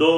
2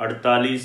48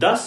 10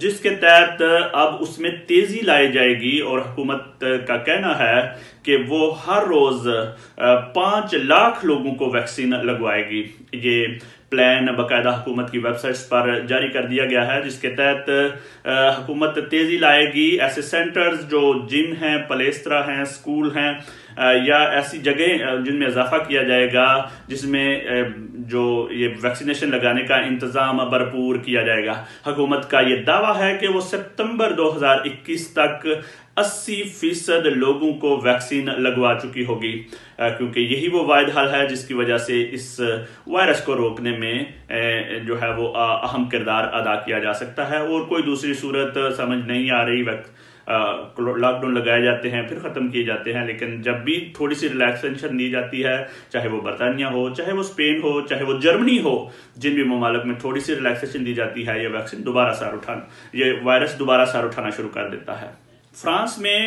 جس کے تحت اب اس میں تیزی لائی جائے گی، اور حکومت کا کہنا ہے کہ وہ ہر روز 5 لاکھ لوگوں کو ویکسین لگوائے گی۔ یہ پلان باقاعدہ حکومت کی ویب سائٹس پر جاری کر دیا گیا ہے، جس کے تحت حکومت تیزی لائے گی۔ ایسے سینٹرز جو جم ہیں، پلیسترا ہیں، سکول ہیں، یا ایسی جگہ جن میں اضافہ کیا جائے گا جس میں جو یہ ویکسینیشن لگانے کا انتظام بھرپور کیا جائے گا۔ حکومت کا یہ دعویٰ ہے کہ وہ ستمبر 2021 تک 80% لوگوں کو ویکسین لگوا چکی ہوگی، کیونکہ یہی وہ واحد حل ہے جس کی وجہ سے اس وائرس کو روکنے میں جو ہے وہ اہم کردار ادا کیا جا سکتا ہے، اور کوئی دوسری صورت سمجھ نہیں آ رہی۔ لاک ڈاؤن لگائے جاتے ہیں، پھر ختم کیے جاتے ہیں، لیکن جب بھی تھوڑی سی ریلیکسیشن دی جاتی ہے، چاہے وہ برطانیہ ہو، چاہے وہ اسپین ہو، چاہے وہ جرمنی ہو، جن بھی ممالک میں تھوڑی سی ریلیکسیشن دی جاتی ہے، یہ وائرس دوبارہ سار اٹھانا شروع کر دیتا ہے۔ فرانس میں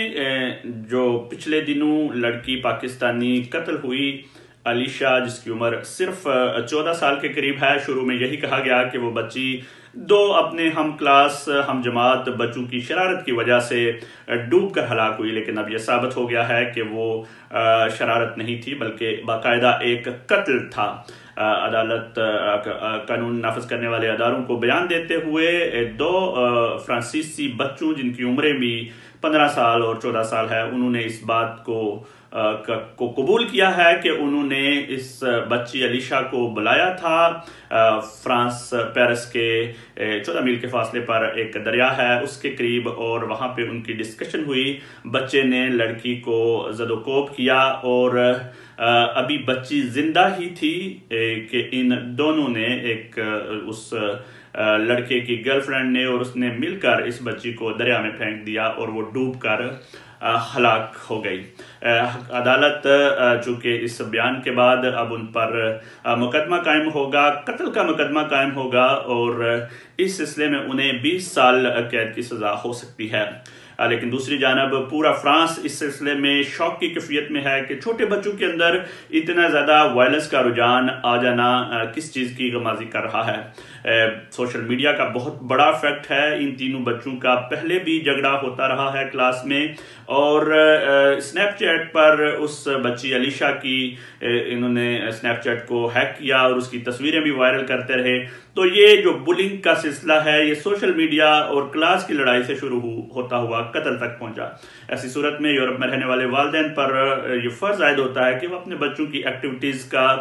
جو پچھلے دنوں لڑکی پاکستانی قتل ہوئی، علیشا، جس کی عمر صرف 14 سال کے قریب ہے، شروع میں یہی کہا گیا کہ وہ بچی 2 اپنے ہم کلاس ہم جماعت بچوں کی شرارت کی وجہ سے ڈوب کر ہلاک ہوئی، لیکن اب یہ ثابت ہو گیا ہے کہ وہ شرارت نہیں تھی بلکہ باقاعدہ ایک قتل تھا۔ عدالت قانون نافذ کرنے والے اداروں کو بیان دیتے ہوئے 2 فرانسیسی بچوں جن کی عمریں بھی 15 سال اور 14 سال ہے، انہوں نے اس بات کو قبول کیا ہے کہ انہوں نے اس بچی علیشا کو بلایا تھا فرانس پیرس کے 14 میل کے فاصلے پر ایک دریا ہے اس کے قریب، اور وہاں پہ ان کی ڈسکشن ہوئی۔ بچے نے لڑکی کو زد و کوب کیا، اور ابھی بچی زندہ ہی تھی کہ ان دونوں نے اس لڑکے کی گرل فرینڈ نے اور اس نے مل کر اس بچی کو دریا میں پھینک دیا، اور وہ ڈوب کر ہلاک ہو گئی۔ عدالت چونکہ اس بیان کے بعد اب ان پر مقدمہ قائم ہوگا، قتل کا مقدمہ قائم ہوگا، اور اس سلسلے میں انہیں 20 سال قید کی سزا ہو سکتی ہے۔ لیکن دوسری جانب پورا فرانس اس سلسلے میں شوق کی کیفیت میں ہے کہ چھوٹے بچوں کے اندر اتنا زیادہ وائلنس کا رجحان آ جانا کس چیز کی غمازی کر رہا ہے۔ سوشل میڈیا کا بہت بڑا افیکٹ ہے۔ ان تینوں بچوں کا پہلے بھی جھگڑا ہوتا رہا ہے کلاس میں، اور سنیپ چیٹ پر اس بچی علیشا کی انہوں نے سنیپ چیٹ کو ہیک کیا اور اس کی تصویریں بھی وائرل کرتے رہے۔ تو یہ جو بلنگ کا سلسلہ ہے یہ سوشل میڈیا اور کلاس کی لڑائی سے شروع ہوتا ہوا قتل تک پہنچا۔ ایسی صورت میں یورپ میں رہنے والے والدین پر یہ فرض عائد ہوتا ہے کہ وہ اپنے بچوں کی ایکٹیویٹیز کا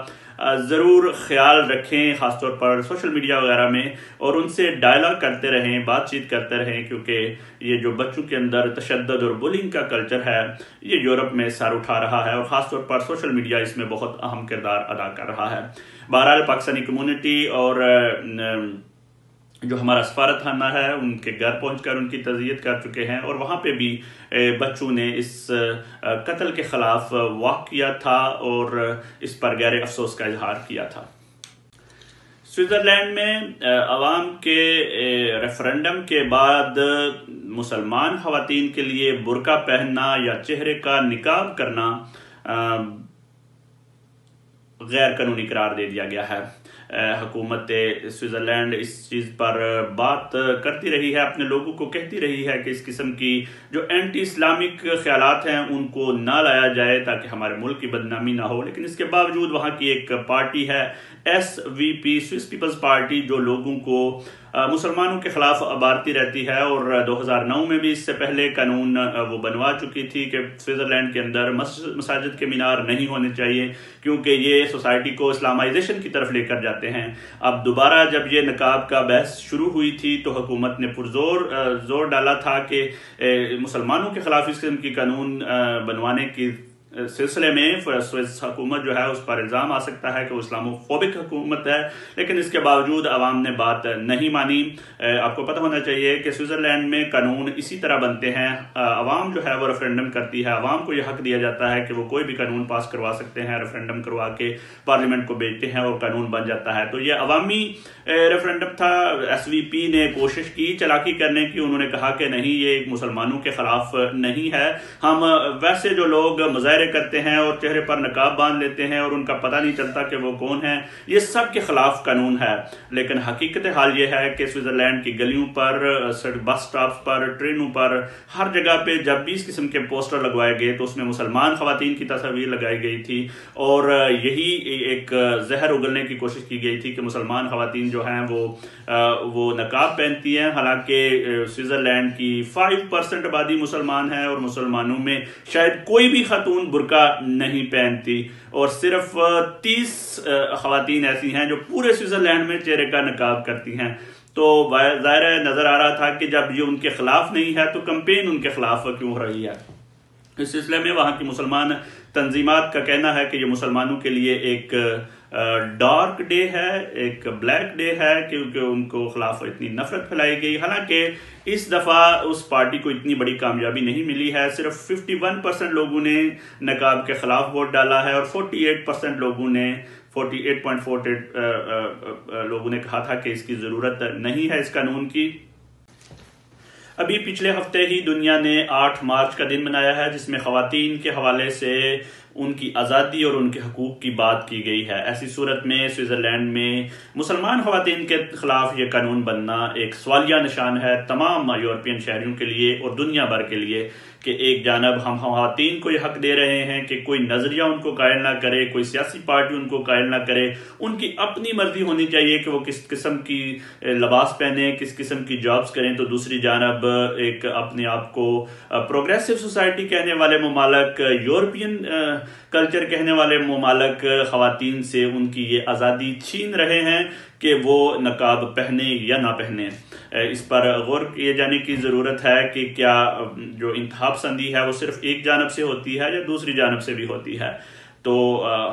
ضرور خیال رکھیں، خاص طور پر سوشل میڈیا وغیرہ میں، اور ان سے ڈائلاگ کرتے رہیں، بات چیت کرتے رہیں، کیونکہ یہ جو بچوں کے اندر تشدد اور بلنگ کا کلچر ہے یہ یورپ میں سر اٹھا رہا ہے، اور خاص طور پر سوشل میڈیا اس میں بہت اہم کردار ادا کر رہا ہے۔ بہرحال پاکستانی کمیونٹی اور جو ہمارا سفارت خانہ ہے ان کے گھر پہنچ کر ان کی تعزیت کر چکے ہیں، اور وہاں پہ بھی بچوں نے اس قتل کے خلاف واک کیا تھا اور اس پر گہرے افسوس کا اظہار کیا تھا۔ سوئٹزرلینڈ میں عوام کے ریفرنڈم کے بعد مسلمان خواتین کے لیے برقع پہننا یا چہرے کا نقاب کرنا غیر قانونی قرار دے دیا گیا ہے۔ حکومت سوئٹزرلینڈ اس چیز پر بات کرتی رہی ہے، اپنے لوگوں کو کہتی رہی ہے کہ اس قسم کی جو اینٹی اسلامک خیالات ہیں ان کو نہ لایا جائے تاکہ ہمارے ملک کی بدنامی نہ ہو، لیکن اس کے باوجود وہاں کی ایک پارٹی ہے SVP سوئس پیپلز پارٹی جو لوگوں کو مسلمانوں کے خلاف ابھارتی رہتی ہے، اور 2009 میں بھی اس سے پہلے قانون وہ بنوا چکی تھی کہ سوئٹزرلینڈ کے اندر مساجد کے مینار نہیں ہونے چاہیے کیونکہ یہ سوسائٹی کو اسلامائزیشن کی طرف لے کر جاتے ہیں۔ اب دوبارہ جب یہ نقاب کا بحث شروع ہوئی تھی تو حکومت نے زور ڈالا تھا کہ مسلمانوں کے خلاف اس قسم کی قانون بنوانے کی سلسلے میں سوئس حکومت جو ہے اس پر الزام آ سکتا ہے کہ وہ اسلامو فوبک حکومت ہے، لیکن اس کے باوجود عوام نے بات نہیں مانی۔ آپ کو پتہ ہونا چاہیے کہ سوئٹزرلینڈ میں قانون اسی طرح بنتے ہیں، عوام جو ہے وہ ریفرنڈم کرتی ہے، عوام کو یہ حق دیا جاتا ہے کہ وہ کوئی بھی قانون پاس کروا سکتے ہیں، ریفرنڈم کروا کے پارلیمنٹ کو بھیجتے ہیں اور قانون بن جاتا ہے۔ تو یہ عوامی ریفرنڈم تھا۔ SVP نے کوشش کی چالاکی کرنے کی، انہوں نے کہا کہ نہیں، یہ مسلمانوں کے خلاف نہیں ہے، ہم ویسے جو لوگ مظاہرے مظاہرے کرتے ہیں اور چہرے پر نقاب باندھ لیتے ہیں اور ان کا پتہ نہیں چلتا کہ وہ کون ہیں، یہ سب کے خلاف قانون ہے۔ لیکن حقیقت حال یہ ہے کہ سوئٹزرلینڈ کی گلیوں پر، بس سٹاپس پر، ٹرینوں پر، ہر جگہ پہ جب بھی اس قسم کے پوسٹر لگوائے گئے تو اس میں مسلمان خواتین کی تصاویر لگائی گئی تھی، اور یہی ایک زہر اگلنے کی کوشش کی گئی تھی کہ مسلمان خواتین جو ہیں وہ نقاب پہنتی ہیں، حالانکہ سوئٹزرلینڈ کی 5% آبادی مسلمان ہے اور مسلمانوں میں شاید کوئی بھی خاتون برقع نہیں پہنتی، اور صرف 30 خواتین ایسی ہیں جو پورے سوئٹزرلینڈ میں چہرے کا نقاب کرتی ہیں۔ تو ظاہر ہے نظر آ رہا تھا کہ جب یہ ان کے خلاف نہیں ہے تو کمپین ان کے خلاف کیوں ہو رہی ہے۔ اس سلسلے میں وہاں کی مسلمان تنظیمات کا کہنا ہے کہ یہ مسلمانوں کے لیے ایک ڈارک ڈے ہے، ایک بلیک ڈے ہے، کیونکہ ان کو خلاف اتنی نفرت پھیلائی گئی۔ حالانکہ اس دفعہ اس پارٹی کو اتنی بڑی کامیابی نہیں ملی ہے، صرف 51% لوگوں نے نقاب کے خلاف ووٹ ڈالا ہے، اور 48% لوگوں نے 48.48 لوگوں نے کہا تھا کہ اس کی ضرورت نہیں ہے اس قانون کی۔ ابھی پچھلے ہفتے ہی دنیا نے 8 مارچ کا دن منایا ہے، جس میں خواتین کے حوالے سے ان کی آزادی اور ان کے حقوق کی بات کی گئی ہے۔ ایسی صورت میں سوئٹزرلینڈ میں مسلمان خواتین کے خلاف یہ قانون بننا ایک سوالیہ نشان ہے تمام یورپین شہریوں کے لیے اور دنیا بھر کے لیے، کہ ایک جانب ہم خواتین کو یہ حق دے رہے ہیں کہ کوئی نظریہ ان کو قائل نہ کرے، کوئی سیاسی پارٹی ان کو قائل نہ کرے، ان کی اپنی مرضی ہونی چاہیے کہ وہ کس قسم کی لباس پہنیں، کس قسم کی جابز کریں۔ تو دوسری جانب ایک اپنے آپ کو پروگریسو سوسائٹی کہنے والے ممالک، یورپین کلچر کہنے والے ممالک خواتین سے ان کی یہ آزادی چھین رہے ہیں کہ وہ نقاب پہنے یا نہ پہنے۔ اس پر غور کیے جانے کی ضرورت ہے کہ کیا جو انتہا پسندی ہے وہ صرف ایک جانب سے ہوتی ہے یا دوسری جانب سے بھی ہوتی ہے۔ تو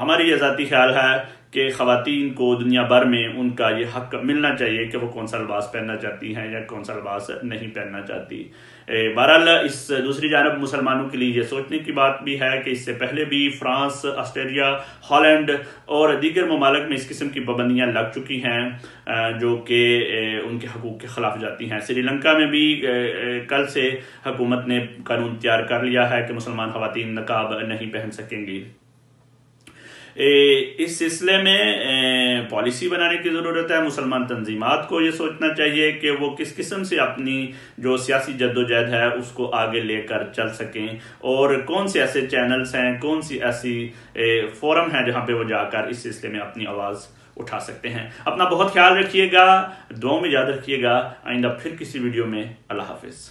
ہماری یہ ذاتی خیال ہے کہ خواتین کو دنیا بھر میں ان کا یہ حق ملنا چاہیے کہ وہ کون سا لباس پہننا چاہتی ہیں یا کون سا لباس نہیں پہننا چاہتی۔ بہرحال اس دوسری جانب مسلمانوں کے لیے یہ سوچنے کی بات بھی ہے کہ اس سے پہلے بھی فرانس، آسٹریلیا، ہالینڈ اور دیگر ممالک میں اس قسم کی پابندیاں لگ چکی ہیں جو کہ ان کے حقوق کے خلاف جاتی ہیں۔ سری لنکا میں بھی کل سے حکومت نے قانون تیار کر لیا ہے کہ مسلمان خواتین نقاب نہیں پہن سکیں گی۔ اس سلسلے میں پالیسی بنانے کی ضرورت ہے۔ مسلمان تنظیمات کو یہ سوچنا چاہیے کہ وہ کس قسم سے اپنی جو سیاسی جدوجہد ہے اس کو آگے لے کر چل سکیں، اور کون سے ایسے چینلز ہیں، کون سی ایسی فورم ہیں جہاں پہ وہ جا کر اس سلسلے میں اپنی آواز اٹھا سکتے ہیں۔ اپنا بہت خیال رکھیے گا، دعاؤں میں یاد رکھیے گا۔ آئندہ پھر کسی ویڈیو میں، اللہ حافظ۔